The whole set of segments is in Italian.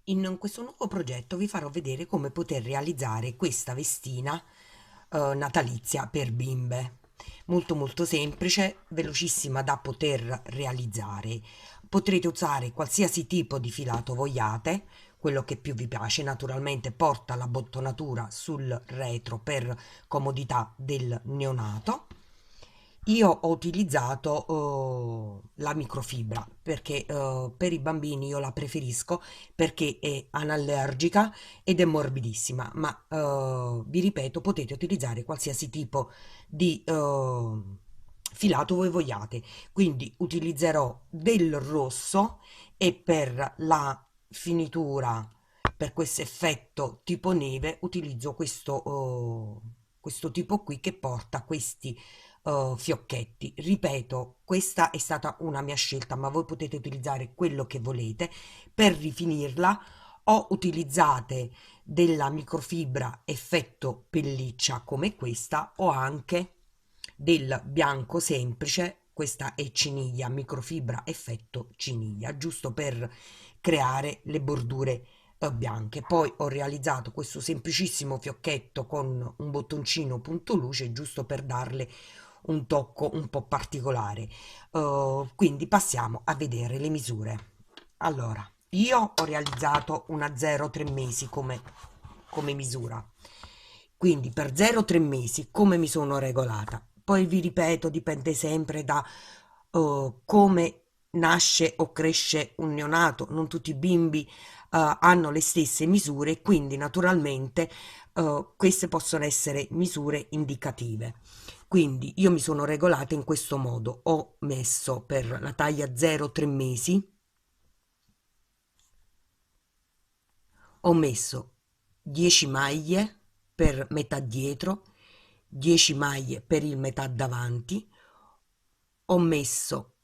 In questo nuovo progetto vi farò vedere come poter realizzare questa vestina natalizia per bimbe. Molto molto semplice, velocissima da poter realizzare. Potrete usare qualsiasi tipo di filato vogliate, quello che più vi piace. Naturalmente porta la bottonatura sul retro per comodità del neonato. Io ho utilizzato la microfibra perché per i bambini io la preferisco perché è anallergica ed è morbidissima, ma vi ripeto, potete utilizzare qualsiasi tipo di filato voi vogliate. Quindi utilizzerò del rosso e per la finitura, per questo effetto tipo neve, utilizzo questo tipo qui che porta questi fiocchetti. Ripeto, questa è stata una mia scelta, ma voi potete utilizzare quello che volete. Per rifinirla o utilizzate della microfibra effetto pelliccia come questa o anche del bianco semplice. Questa è ciniglia, microfibra effetto ciniglia, giusto per creare le bordure bianche. Poi ho realizzato questo semplicissimo fiocchetto con un bottoncino punto luce, giusto per darle un tocco un po' particolare. Quindi passiamo a vedere le misure. Allora, io ho realizzato una 0,3 mesi come misura. Quindi per 0,3 mesi come mi sono regolata? Poi vi ripeto, dipende sempre da come nasce o cresce un neonato. Non tutti i bimbi hanno le stesse misure, quindi naturalmente queste possono essere misure indicative. Quindi io mi sono regolata in questo modo, ho messo per la taglia 0,3 mesi, ho messo 10 maglie per metà dietro, 10 maglie per il metà davanti, ho messo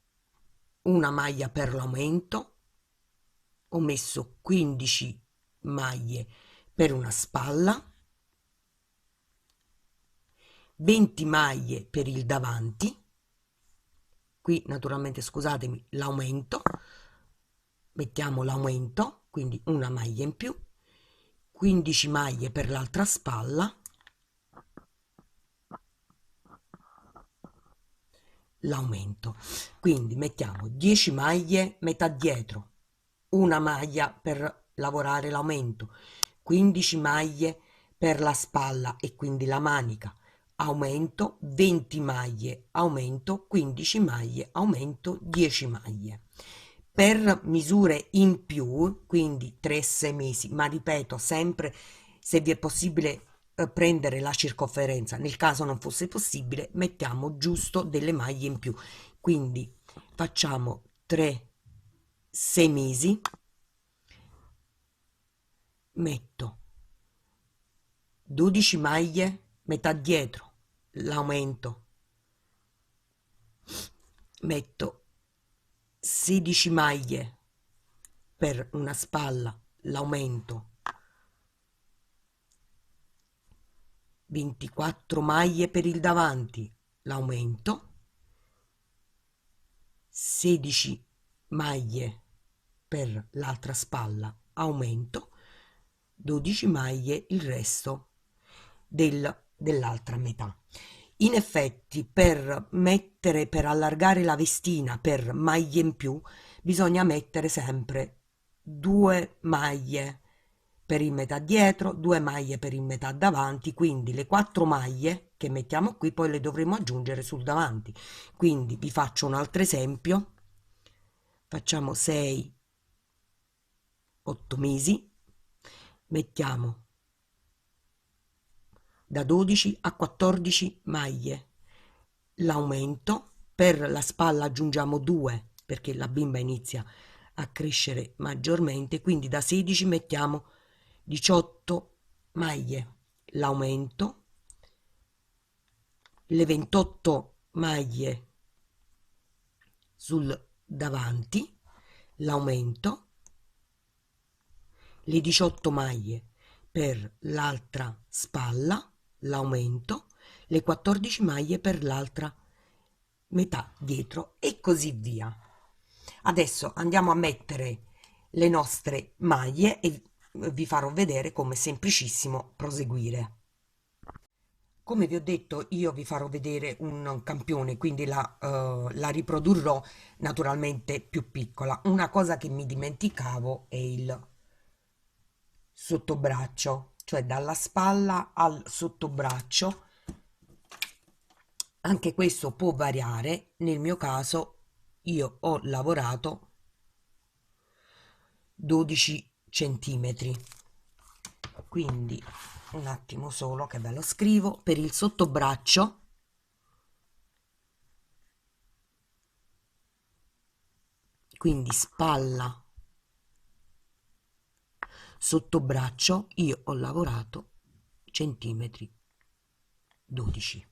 una maglia per l'aumento, ho messo 15 maglie per una spalla, 20 maglie per il davanti, qui naturalmente scusatemi l'aumento, mettiamo l'aumento, quindi una maglia in più, 15 maglie per l'altra spalla, l'aumento, quindi mettiamo 10 maglie metà dietro, una maglia per lavorare l'aumento, 15 maglie per la spalla e quindi la manica, aumento 20 maglie, aumento 15 maglie, aumento 10 maglie. Per misure in più, quindi 3-6 mesi, ma ripeto sempre se vi è possibile prendere la circonferenza, nel caso non fosse possibile mettiamo giusto delle maglie in più, quindi facciamo 3-6 mesi, metto 12 maglie metà dietro, l'aumento, metto 16 maglie per una spalla, l'aumento, 24 maglie per il davanti, l'aumento, 16 maglie per l'altra spalla, aumento, 12 maglie il resto dell'altra metà. In effetti, per allargare la vestina per maglie in più, bisogna mettere sempre due maglie per il metà dietro, due maglie per il metà davanti, quindi le quattro maglie che mettiamo qui poi le dovremo aggiungere sul davanti. Quindi vi faccio un altro esempio, facciamo 6, 8 mesi, mettiamo da 12 a 14 maglie, l'aumento, per la spalla aggiungiamo 2 perché la bimba inizia a crescere maggiormente, quindi da 16 mettiamo 18 maglie, l'aumento, le 28 maglie sul davanti, l'aumento, le 18 maglie per l'altra spalla, l'aumento, le 14 maglie per l'altra metà dietro e così via. Adesso andiamo a mettere le nostre maglie e vi farò vedere come è semplicissimo proseguire. Come vi ho detto, io vi farò vedere un campione, quindi la riprodurrò naturalmente più piccola. Una cosa che mi dimenticavo è il sottobraccio, cioè dalla spalla al sottobraccio. Anche questo può variare, nel mio caso io ho lavorato 12 centimetri, quindi un attimo solo che ve lo scrivo. Per il sottobraccio, quindi spalla sottobraccio, io ho lavorato centimetri 12.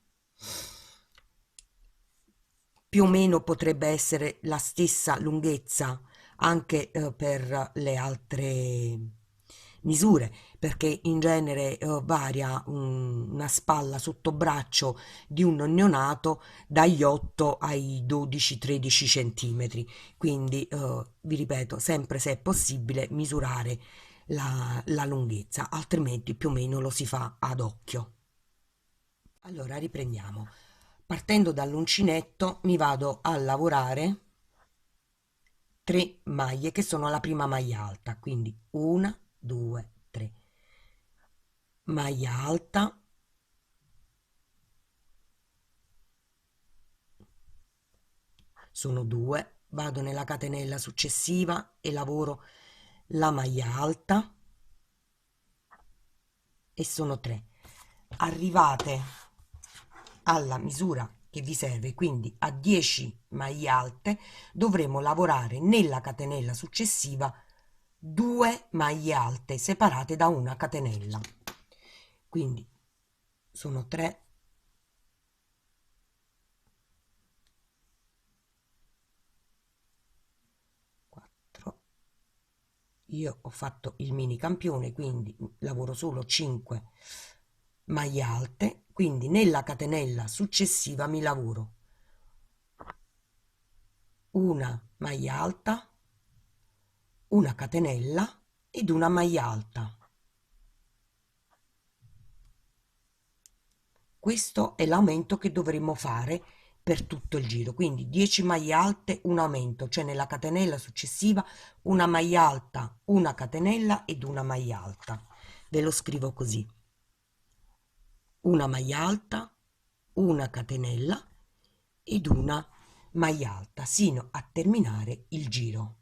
Più o meno potrebbe essere la stessa lunghezza anche per le altre misure, perché in genere varia una spalla sottobraccio di un neonato dagli 8 ai 12-13 centimetri. Quindi vi ripeto, sempre se è possibile misurare la lunghezza, altrimenti più o meno lo si fa ad occhio. Allora riprendiamo. Partendo dall'uncinetto mi vado a lavorare 3 maglie che sono la prima maglia alta, quindi 1, 2, 3. Maglia alta, sono 2, vado nella catenella successiva e lavoro la maglia alta e sono 3. Arrivate alla misura che vi serve, quindi a 10 maglie alte dovremo lavorare nella catenella successiva 2 maglie alte separate da una catenella, quindi sono 3, 4. Io ho fatto il mini campione, quindi lavoro solo 5 maglie alte, quindi nella catenella successiva mi lavoro una maglia alta, una catenella ed una maglia alta. Questo è l'aumento che dovremo fare per tutto il giro, quindi 10 maglie alte, un aumento, cioè nella catenella successiva una maglia alta, una catenella ed una maglia alta. Ve lo scrivo così: una maglia alta, una catenella ed una maglia alta sino a terminare il giro.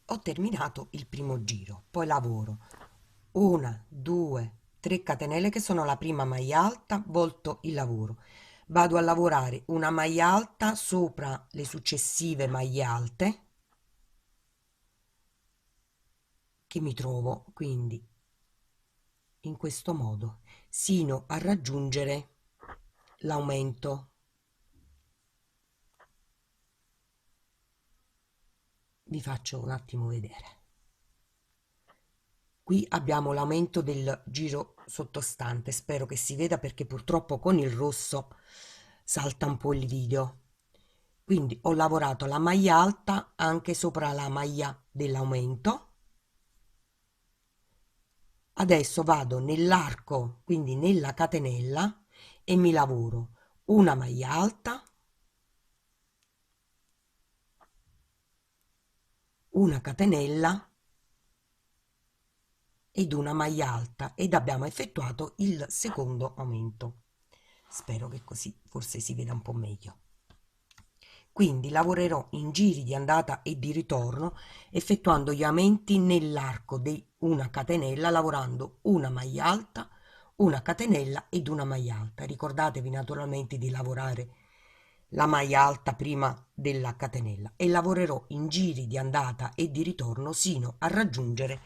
Ho terminato il primo giro, poi lavoro 1, 2, 3 catenelle che sono la prima maglia alta, volto il lavoro, vado a lavorare una maglia alta sopra le successive maglie alte che mi trovo, quindi in questo modo sino a raggiungere l'aumento. Vi faccio un attimo vedere. Qui abbiamo l'aumento del giro sottostante, spero che si veda perché purtroppo con il rosso salta un po' il video. Quindi ho lavorato la maglia alta anche sopra la maglia dell'aumento. Adesso vado nell'arco, quindi nella catenella, e mi lavoro una maglia alta, una catenella ed una maglia alta, ed abbiamo effettuato il secondo aumento. Spero che così forse si veda un po' meglio. Quindi lavorerò in giri di andata e di ritorno effettuando gli aumenti nell'arco di una catenella, lavorando una maglia alta, una catenella ed una maglia alta. Ricordatevi naturalmente di lavorare la maglia alta prima della catenella, e lavorerò in giri di andata e di ritorno sino a raggiungere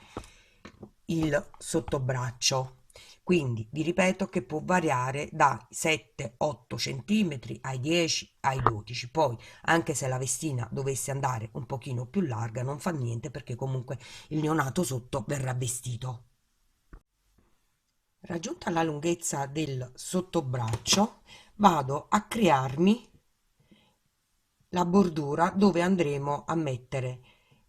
il sottobraccio. Quindi vi ripeto che può variare dai 7-8 centimetri ai 10 ai 12. Poi anche se la vestina dovesse andare un pochino più larga non fa niente, perché comunque il neonato sotto verrà vestito. Raggiunta la lunghezza del sottobraccio vado a crearmi la bordura dove andremo a mettere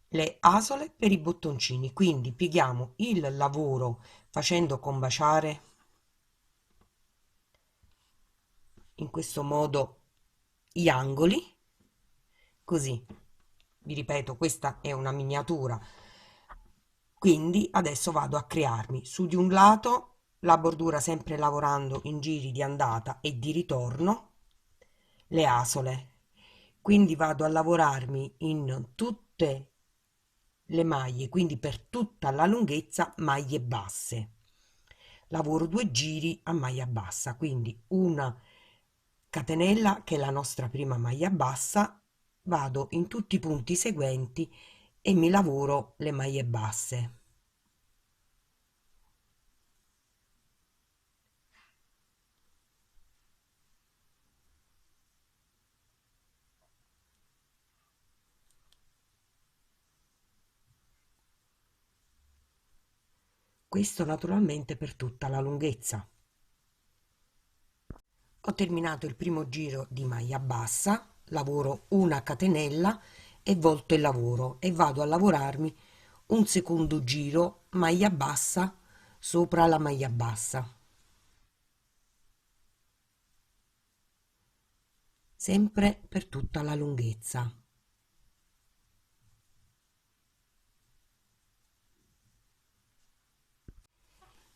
le asole per i bottoncini, quindi pieghiamo il lavoro facendo combaciare in questo modo gli angoli, così. Vi ripeto, questa è una miniatura, quindi adesso vado a crearmi su di un lato la bordura, sempre lavorando in giri di andata e di ritorno, le asole, quindi vado a lavorarmi in tutte le maglie, quindi per tutta la lunghezza maglie basse. Lavoro 2 giri a maglia bassa, quindi una catenella che è la nostra prima maglia bassa, vado in tutti i punti seguenti e mi lavoro le maglie basse. Questo naturalmente per tutta la lunghezza. Ho terminato il primo giro di maglia bassa, lavoro una catenella e volto il lavoro e vado a lavorarmi un secondo giro maglia bassa sopra la maglia bassa, sempre per tutta la lunghezza.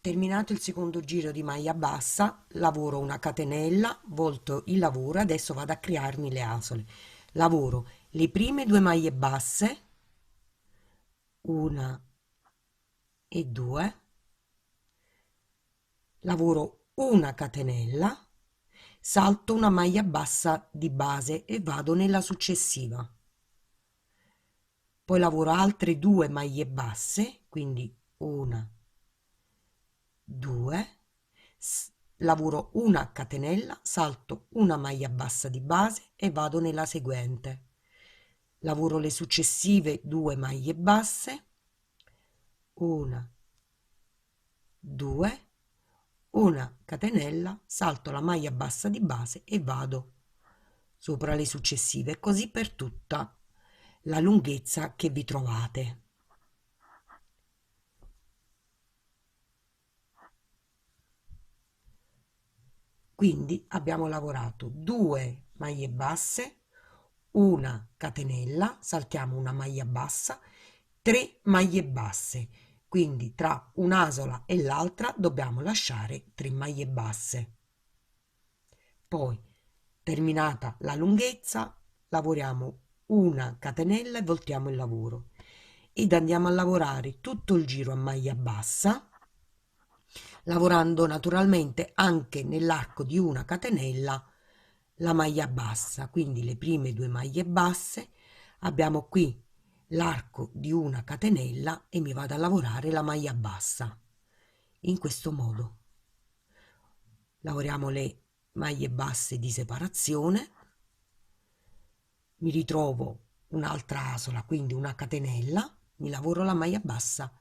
Terminato il secondo giro di maglia bassa, lavoro una catenella, volto il lavoro, adesso vado a crearmi le asole. Lavoro le prime 2 maglie basse, una e 2, lavoro una catenella, salto una maglia bassa di base e vado nella successiva. Poi lavoro altre 2 maglie basse, quindi una, 2, lavoro una catenella, salto una maglia bassa di base e vado nella seguente. Lavoro le successive 2 maglie basse, una, 2, una catenella, salto la maglia bassa di base e vado sopra le successive, così per tutta la lunghezza che vi trovate. Quindi abbiamo lavorato 2 maglie basse, una catenella, saltiamo una maglia bassa, 3 maglie basse, quindi tra un'asola e l'altra dobbiamo lasciare 3 maglie basse. Poi, terminata la lunghezza, lavoriamo una catenella e voltiamo il lavoro ed andiamo a lavorare tutto il giro a maglia bassa, lavorando naturalmente anche nell'arco di una catenella la maglia bassa, quindi le prime 2 maglie basse, abbiamo qui l'arco di una catenella e mi vado a lavorare la maglia bassa in questo modo. Lavoriamo le maglie basse di separazione, mi ritrovo un'altra asola, quindi una catenella, mi lavoro la maglia bassa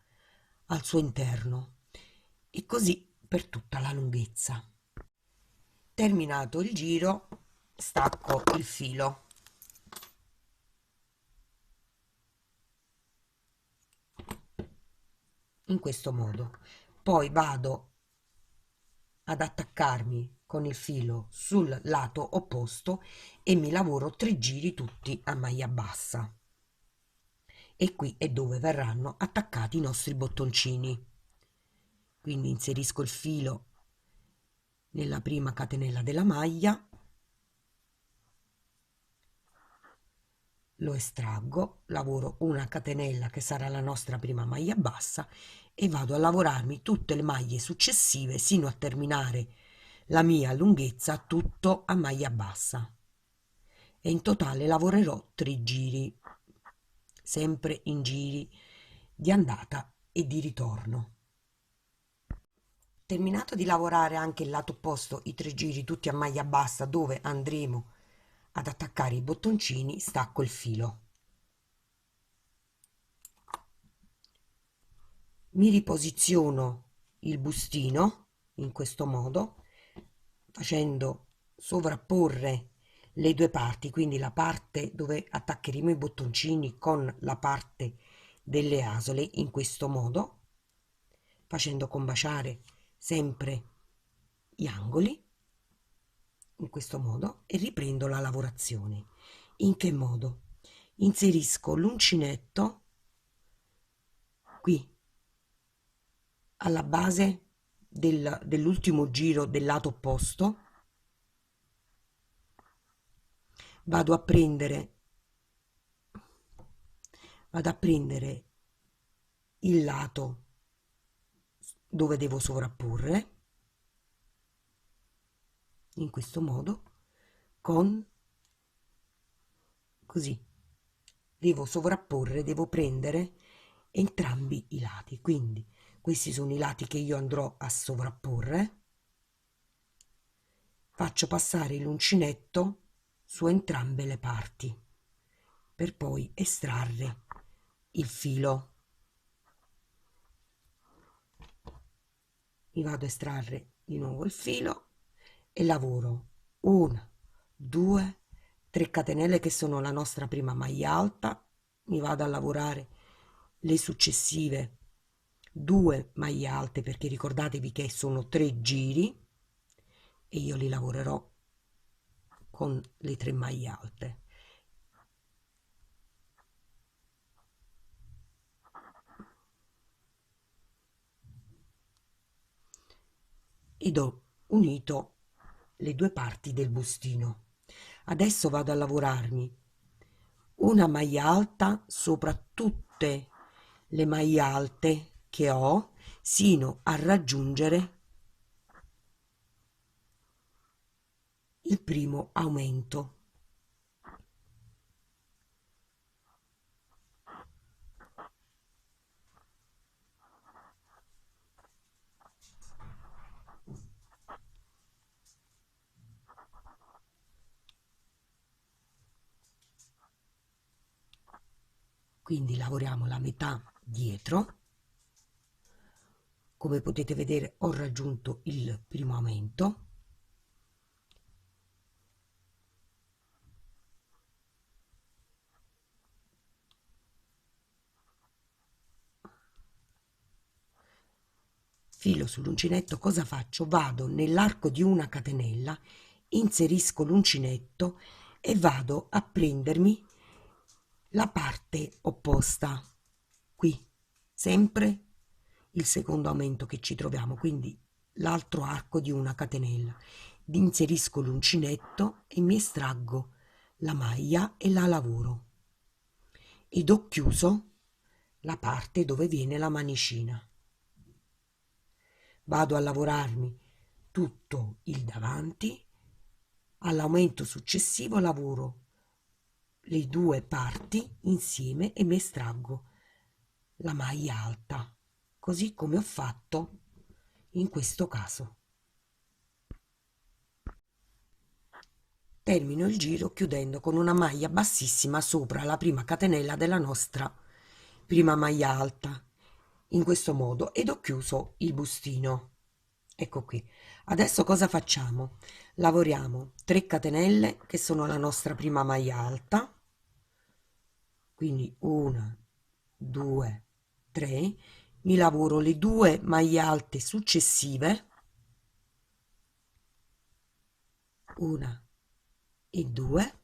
al suo interno e così per tutta la lunghezza. Terminato il giro, stacco il filo. In questo modo. Poi vado ad attaccarmi con il filo sul lato opposto e mi lavoro 3 giri tutti a maglia bassa. E qui è dove verranno attaccati i nostri bottoncini. Quindi inserisco il filo nella prima catenella della maglia, lo estraggo, lavoro una catenella che sarà la nostra prima maglia bassa e vado a lavorarmi tutte le maglie successive sino a terminare la mia lunghezza tutto a maglia bassa e in totale lavorerò 3 giri, sempre in giri di andata e di ritorno. Terminato di lavorare anche il lato opposto, i 3 giri tutti a maglia bassa dove andremo ad attaccare i bottoncini, stacco il filo. Mi riposiziono il bustino in questo modo, facendo sovrapporre le due parti, quindi la parte dove attaccheremo i bottoncini con la parte delle asole in questo modo, facendo combaciare sempre gli angoli in questo modo, e riprendo la lavorazione. In che modo? Inserisco l'uncinetto qui alla base dell'ultimo giro del lato opposto, vado a prendere il lato dove devo sovrapporre in questo modo, con così devo sovrapporre, devo prendere entrambi i lati, quindi questi sono i lati che io andrò a sovrapporre, faccio passare l'uncinetto su entrambe le parti per poi estrarre il filo. Mi vado a estrarre di nuovo il filo e lavoro 1, 2, 3 catenelle che sono la nostra prima maglia alta, mi vado a lavorare le successive 2 maglie alte, perché ricordatevi che sono 3 giri e io li lavorerò con le 3 maglie alte. Ed ho unito le due parti del bustino. Adesso vado a lavorarmi una maglia alta sopra tutte le maglie alte che ho, sino a raggiungere il primo aumento. Quindi lavoriamo la metà dietro. Come potete vedere ho raggiunto il primo aumento. Filo sull'uncinetto, cosa faccio? Vado nell'arco di una catenella, inserisco l'uncinetto e vado a prendermi la parte opposta, qui, sempre il secondo aumento che ci troviamo, quindi l'altro arco di una catenella. Inserisco l'uncinetto e mi estraggo la maglia e la lavoro ed ho chiuso la parte dove viene la manicina. Vado a lavorarmi tutto il davanti, all'aumento successivo lavoro le due parti insieme e mi estraggo la maglia alta, così come ho fatto in questo caso. Termino il giro chiudendo con una maglia bassissima sopra la prima catenella della nostra prima maglia alta, in questo modo, ed ho chiuso il bustino. Ecco qui. Adesso cosa facciamo? Lavoriamo 3 catenelle che sono la nostra prima maglia alta, quindi 1, 2, 3, mi lavoro le 2 maglie alte successive, 1 e 2,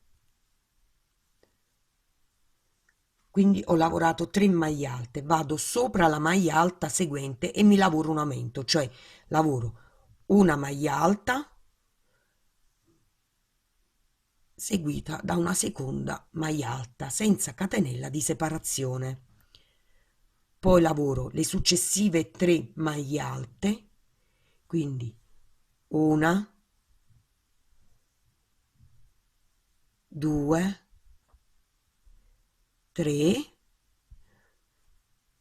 quindi ho lavorato 3 maglie alte, vado sopra la maglia alta seguente e mi lavoro un aumento, cioè lavoro una maglia alta seguita da una seconda maglia alta senza catenella di separazione. Poi lavoro le successive 3 maglie alte, quindi una, 2, 3,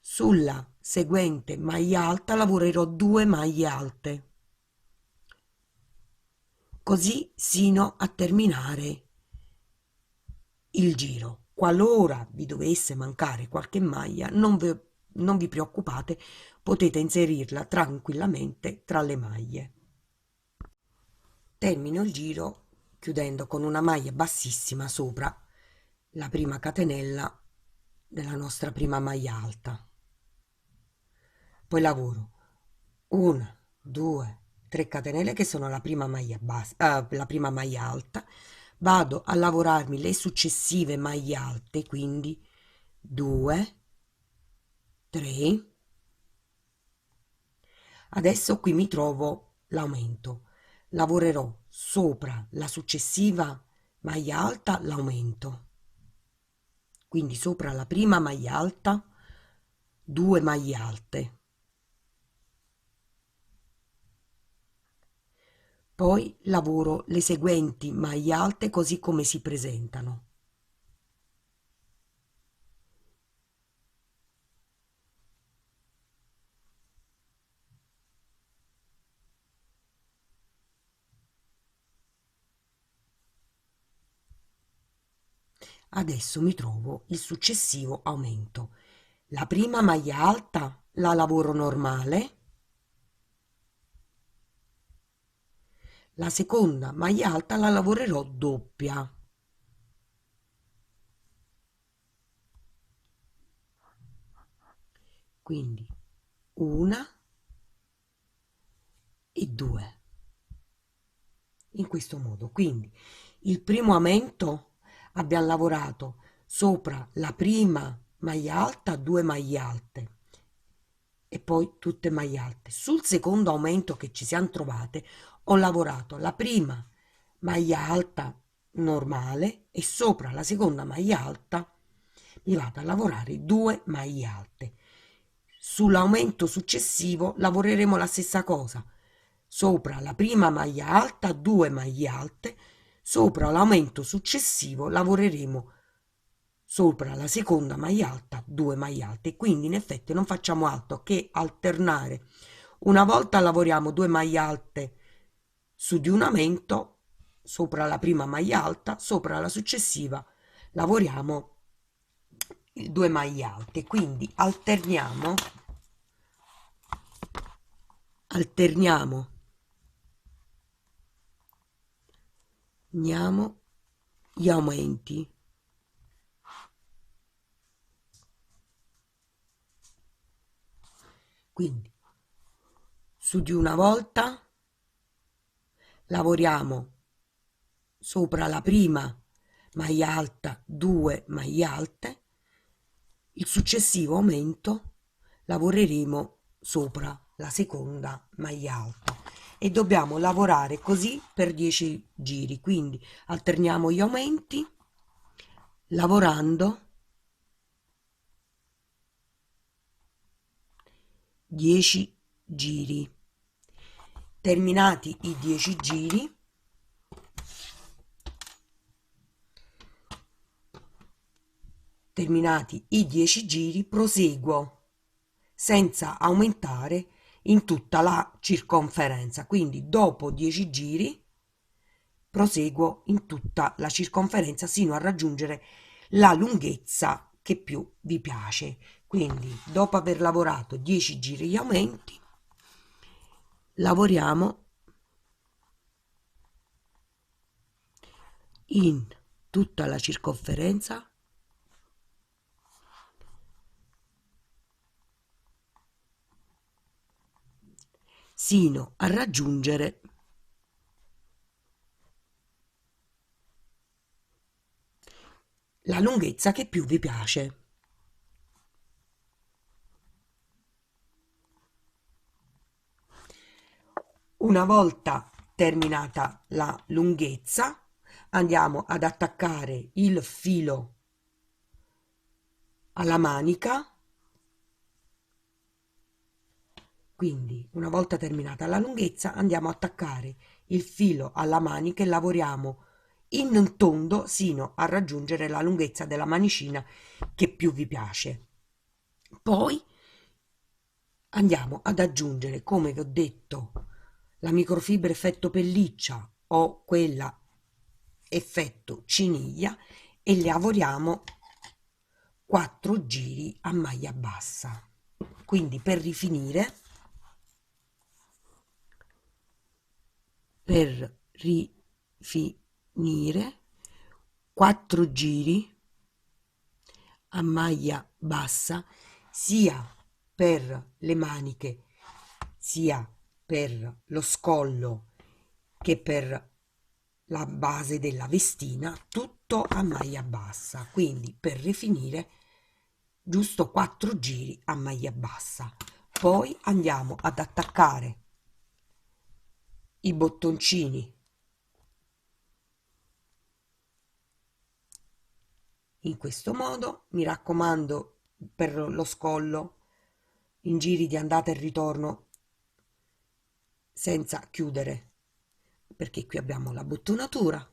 sulla seguente maglia alta lavorerò 2 maglie alte, così sino a terminare il giro. Qualora vi dovesse mancare qualche maglia, non vi preoccupate, potete inserirla tranquillamente tra le maglie. Termino il giro chiudendo con una maglia bassissima sopra la prima catenella della nostra prima maglia alta. Poi lavoro 1, 2, 3 catenelle che sono la prima maglia bassa, la prima maglia alta, vado a lavorarmi le successive maglie alte, quindi 2, 3. Adesso qui mi trovo l'aumento, lavorerò sopra la successiva maglia alta l'aumento, quindi sopra la prima maglia alta 2 maglie alte, poi lavoro le seguenti maglie alte così come si presentano. Adesso mi trovo il successivo aumento. La prima maglia alta la lavoro normale, la seconda maglia alta la lavorerò doppia. Quindi una e due. In questo modo, quindi il primo aumento abbiamo lavorato sopra la prima maglia alta 2 maglie alte e poi tutte maglie alte. Sul secondo aumento che ci siamo trovate ho lavorato la prima maglia alta normale e sopra la seconda maglia alta mi vado a lavorare 2 maglie alte. Sull'aumento successivo lavoreremo la stessa cosa, sopra la prima maglia alta 2 maglie alte, sopra l'aumento successivo lavoreremo sopra la seconda maglia alta 2 maglie alte, quindi in effetti non facciamo altro che alternare. Una volta lavoriamo 2 maglie alte su di un aumento sopra la prima maglia alta, sopra la successiva lavoriamo 2 maglie alte, quindi alterniamo gli aumenti. Quindi su di una volta lavoriamo sopra la prima maglia alta 2 maglie alte, il successivo aumento lavoreremo sopra la seconda maglia alta e dobbiamo lavorare così per 10 giri, quindi alterniamo gli aumenti lavorando 10 giri. Terminati i 10 giri proseguo senza aumentare in tutta la circonferenza, quindi dopo 10 giri proseguo in tutta la circonferenza sino a raggiungere la lunghezza che più vi piace. Quindi dopo aver lavorato 10 giri gli aumenti lavoriamo in tutta la circonferenza sino a raggiungere la lunghezza che più vi piace. Una volta terminata la lunghezza andiamo ad attaccare il filo alla manica. Quindi una volta terminata la lunghezza andiamo a attaccare il filo alla manica e lavoriamo in tondo sino a raggiungere la lunghezza della manicina che più vi piace. Poi andiamo ad aggiungere, come vi ho detto, la microfibra effetto pelliccia o quella effetto ciniglia e lavoriamo 4 giri a maglia bassa. Quindi per rifinire finire 4 giri a maglia bassa sia per le maniche sia per lo scollo che per la base della vestina, tutto a maglia bassa, quindi per rifinire giusto 4 giri a maglia bassa. Poi andiamo ad attaccare i bottoncini in questo modo, mi raccomando, per lo scollo in giri di andata e ritorno senza chiudere, perché qui abbiamo la bottonatura.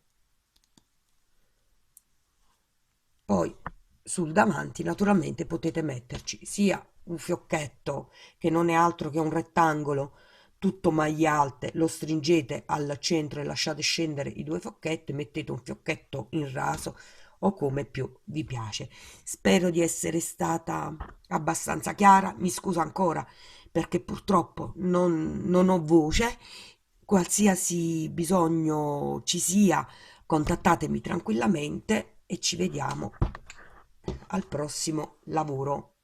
Poi sul davanti naturalmente potete metterci sia un fiocchetto che non è altro che un rettangolo tutto maglie alte, lo stringete al centro e lasciate scendere i due fiocchetti, mettete un fiocchetto in raso o come più vi piace. Spero di essere stata abbastanza chiara, mi scuso ancora perché purtroppo non ho voce. Qualsiasi bisogno ci sia, contattatemi tranquillamente e ci vediamo al prossimo lavoro.